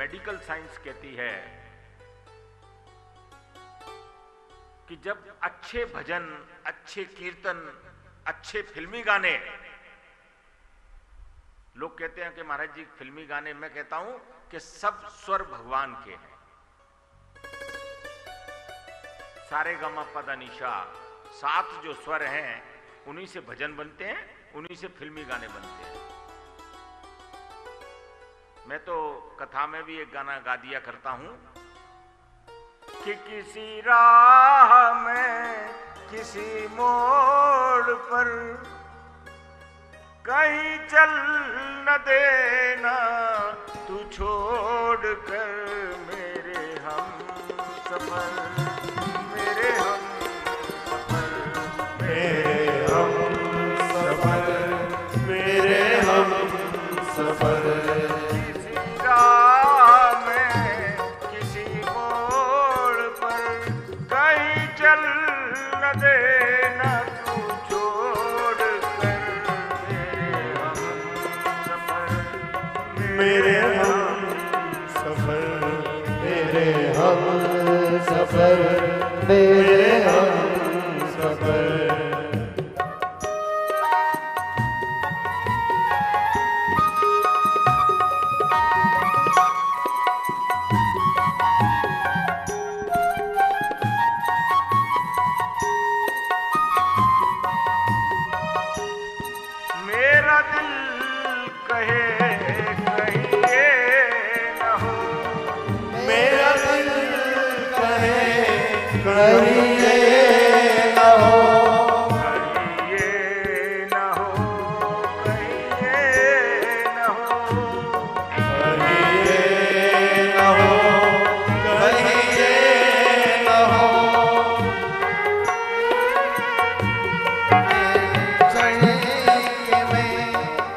Medical science कहती है कि जब अच्छे भजन, अच्छे कीर्तन, अच्छे फिल्मी गाने, लोग कहते हैं कि महाराज जी फिल्मी गाने, मैं कहता हूं कि सब स्वर भगवान के हैं। सारे गमा पदा निशा, 7 जो स्वर हैं उन्हीं से भजन बनते हैं, उन्हीं से फिल्मी गाने बनते हैं। मैं तो कथा में भी एक गाना गा दिया करता हूं कि किसी राह में, किसी मोड़ पर कहीं चल न देना तू छोड़ कर मेरे हम सफर, मेरे हम सफर, मेरे हम सफर, मेरे हम सफर। किसी राह में, किसी मोड़ पर कहीं चल न देना तू छोड़ कर मेरे हम सफर, मेरे हम सफर, मेरे हम सफर, मेरे हम सफर। मेरा दिल कहे कहीं ये न हो, मेरा दिल कहे कहीं ये न हो, कहीं ये न हो, कहीं ये न हो, कहीं ये न हो, कहीं ये न हो।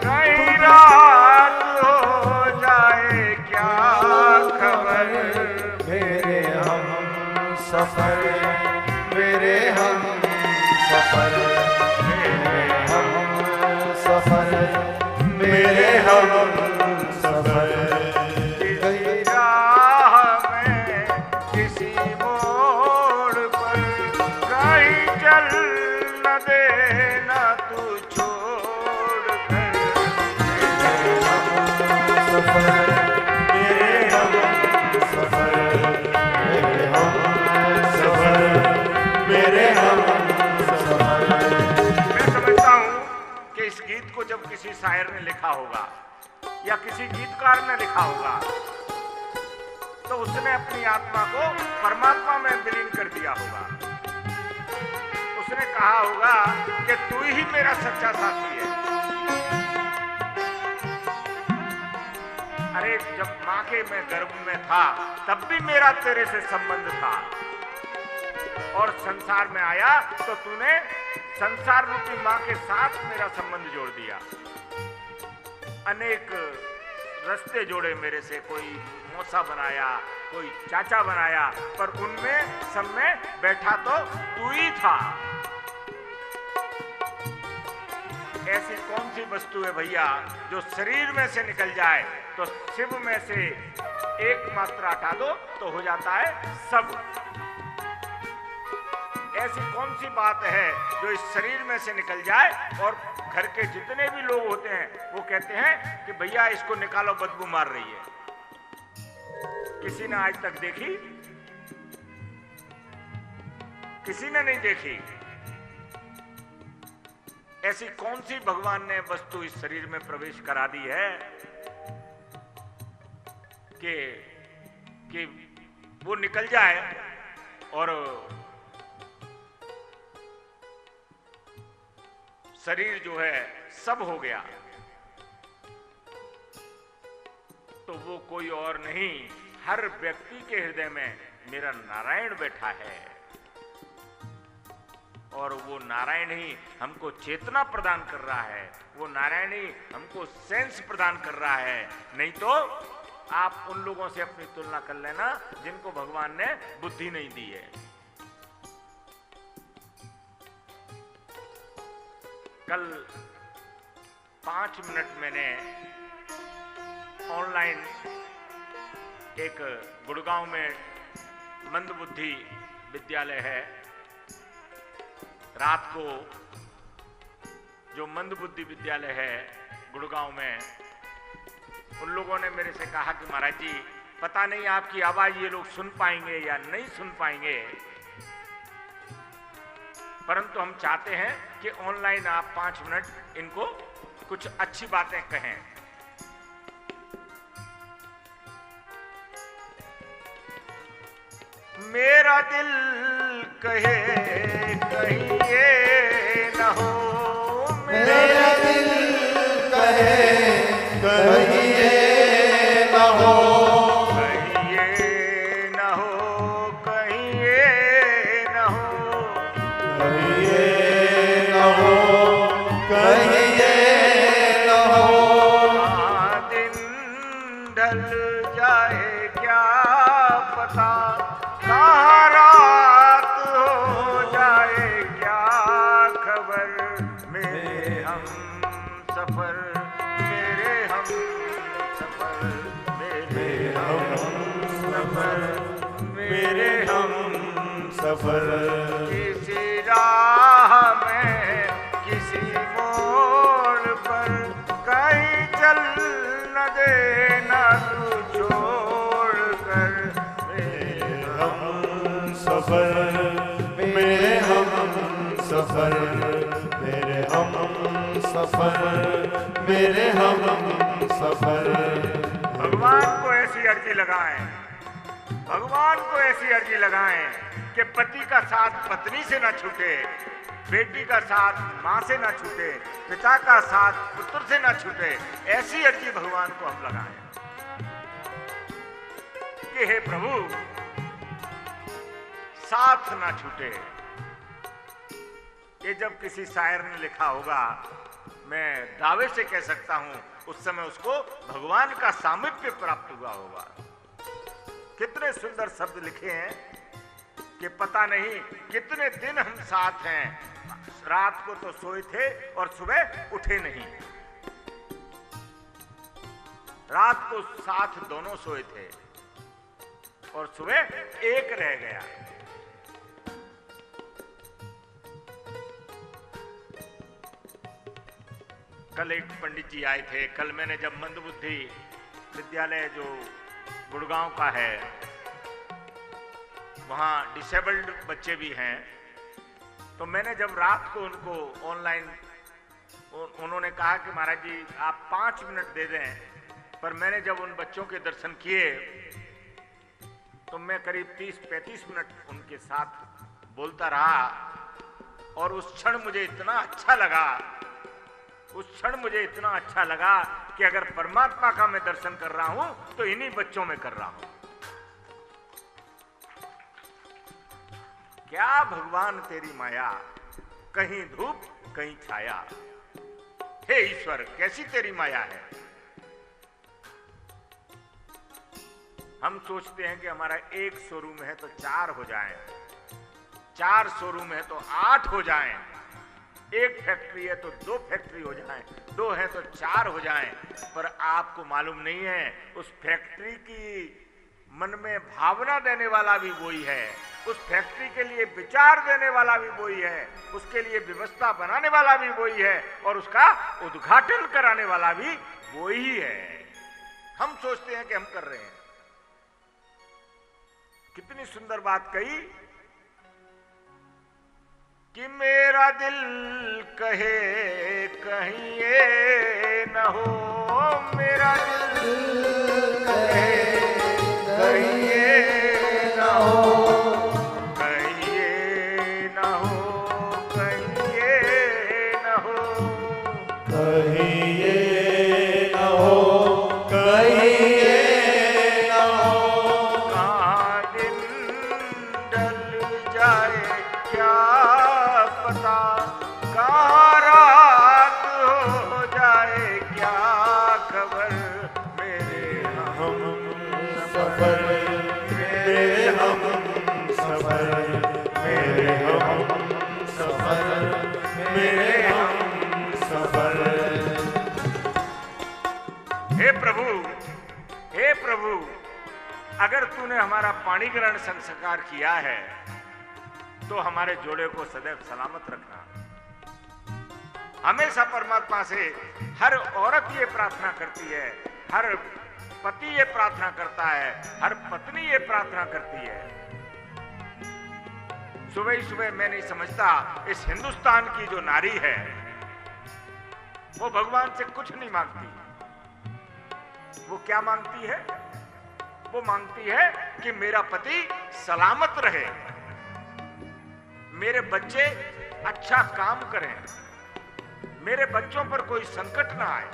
कहीं रात हो जाए क्या खबर, मेरे हम सफर, मेरे हम सफर, मेरे हम सफर, मेरे हम सफर। किसी राह में, किसी मोड़ पर कहीं चल न देना तू छोड़ कर सफर, मेरे हम सफर, मेरे हम सफर, मेरे हम सफर। मैं समझता हूं कि इस गीत को जब किसी शायर ने लिखा होगा या किसी गीतकार ने लिखा होगा तो उसने अपनी आत्मा को परमात्मा में विलीन कर दिया होगा। उसने कहा होगा कि तू ही मेरा सच्चा साथी है। अरे जब मां के मैं गर्भ में था तब भी मेरा तेरे से संबंध था, और संसार में आया तो तूने संसार रूपी मां के साथ मेरा संबंध जोड़ दिया। अनेक रास्ते जोड़े मेरे से, कोई मौसा बनाया, कोई चाचा बनाया, पर उनमें सब में बैठा तो तू ही था। ऐसी कौन सी वस्तु है भैया जो शरीर में से निकल जाए तो शिव में से एक मात्रा हटा दो तो हो जाता है सब। ऐसी कौन सी बात है जो इस शरीर में से निकल जाए और घर के जितने भी लोग होते हैं वो कहते हैं कि भैया इसको निकालो, बदबू मार रही है। किसी ने आज तक देखी? किसी ने नहीं देखी। ऐसी कौन सी भगवान ने वस्तु इस शरीर में प्रवेश करा दी है कि वो निकल जाए और शरीर जो है सब हो गया। तो वो कोई और नहीं, हर व्यक्ति के हृदय में मेरा नारायण बैठा है, और वो नारायण ही हमको चेतना प्रदान कर रहा है, वो नारायण ही हमको सेंस प्रदान कर रहा है। नहीं तो आप उन लोगों से अपनी तुलना कर लेना जिनको भगवान ने बुद्धि नहीं दी है। कल 5 मिनट मैंने ऑनलाइन एक गुड़गांव में मंदबुद्धि विद्यालय है। रात को जो मंदबुद्धि विद्यालय है गुड़गांव में, उन लोगों ने मेरे से कहा कि महाराज जी पता नहीं आपकी आवाज ये लोग सुन पाएंगे या नहीं सुन पाएंगे, परंतु हम चाहते हैं कि ऑनलाइन आप 5 मिनट इनको कुछ अच्छी बातें कहें। मेरा दिल कहे कहीं ये न हो, मेरा दिल कहे कहीं ये न हो, कहीं ये न हो, कहीं ये न हो, कहीं ये न हो, कहीं ये न हो। दिन ढल जाए क्या पता, कहाँ रात हो जाए क्या खबर, मेरे हम सफर, मेरे हम सफर, मेरे हम सफर, मेरे हम सफर। किसी राह में किसी मोड़ पर कहीं चल न देना तू छोड़ कर, सफर मेरे हम सफर, मेरे हम सफर, मेरे हम सफर। भगवान को ऐसी अर्जी लगाएं, भगवान को ऐसी अर्जी लगाएं कि पति का साथ पत्नी से ना छूटे, बेटी का साथ माँ से ना छूटे, पिता का साथ पुत्र से ना छूटे। ऐसी अर्जी भगवान को हम लगाएं कि हे प्रभु साथ ना छूटे। ये जब किसी शायर ने लिखा होगा, मैं दावे से कह सकता हूं उस समय उसको भगवान का सामीप्य प्राप्त हुआ होगा। कितने सुंदर शब्द लिखे हैं कि पता नहीं कितने दिन हम साथ हैं, रात को तो सोए थे और सुबह उठे नहीं। रात को साथ दोनों सोए थे और सुबह एक रह गया। कल एक पंडित जी आए थे। कल मैंने जब मंदबुद्धि विद्यालय जो गुड़गांव का है, वहाँ डिसेबल्ड बच्चे भी हैं, तो मैंने जब रात को उनको ऑनलाइन, उन्होंने कहा कि महाराज जी आप 5 मिनट दे दें, पर मैंने जब उन बच्चों के दर्शन किए तो मैं करीब 30-35 मिनट उनके साथ बोलता रहा और उस क्षण मुझे इतना अच्छा लगा, उस क्षण मुझे इतना अच्छा लगा कि अगर परमात्मा का मैं दर्शन कर रहा हूं तो इन्हीं बच्चों में कर रहा हूं। क्या भगवान तेरी माया, कहीं धूप कहीं छाया। हे ईश्वर कैसी तेरी माया है। हम सोचते हैं कि हमारा एक शोरूम है तो 4 हो जाएं, 4 शोरूम है तो 8 हो जाएं, एक फैक्ट्री है तो 2 फैक्ट्री हो जाएं, 2 है तो 4 हो जाएं, पर आपको मालूम नहीं है उस फैक्ट्री की मन में भावना देने वाला भी वही है, उस फैक्ट्री के लिए विचार देने वाला भी वही है, उसके लिए व्यवस्था बनाने वाला भी वही है और उसका उद्घाटन कराने वाला भी वही है। हम सोचते हैं कि हम कर रहे हैं। कितनी सुंदर बात कही कि मेरा दिल कहे कहीं ये न हो, मेरा दिल कहे कहीं ये न हो, कहीं ये न हो, कहीं ये न हो, कहीं ये न हो, कहीं ये न हो। कहाँ दिन ढल जाए क्या पता, कहाँ रात हो जाए क्या खबर, मेरे हम सफर, मेरे हम सफर, मेरे हम सफर, मेरे हम सफर। हे प्रभु, हे प्रभु, अगर तूने हमारा पाणी ग्रहण संस्कार किया है तो हमारे जोड़े को सदैव सलामत रखना। हमेशा परमात्मा से हर औरत ये प्रार्थना करती है, हर पति ये प्रार्थना करता है, हर पत्नी ये प्रार्थना करती है। सुबह ही सुबह मैं नहीं समझता इस हिंदुस्तान की जो नारी है वो भगवान से कुछ नहीं मांगती। वो क्या मांगती है? वो मांगती है कि मेरा पति सलामत रहे, मेरे बच्चे अच्छा काम करें, मेरे बच्चों पर कोई संकट ना आए।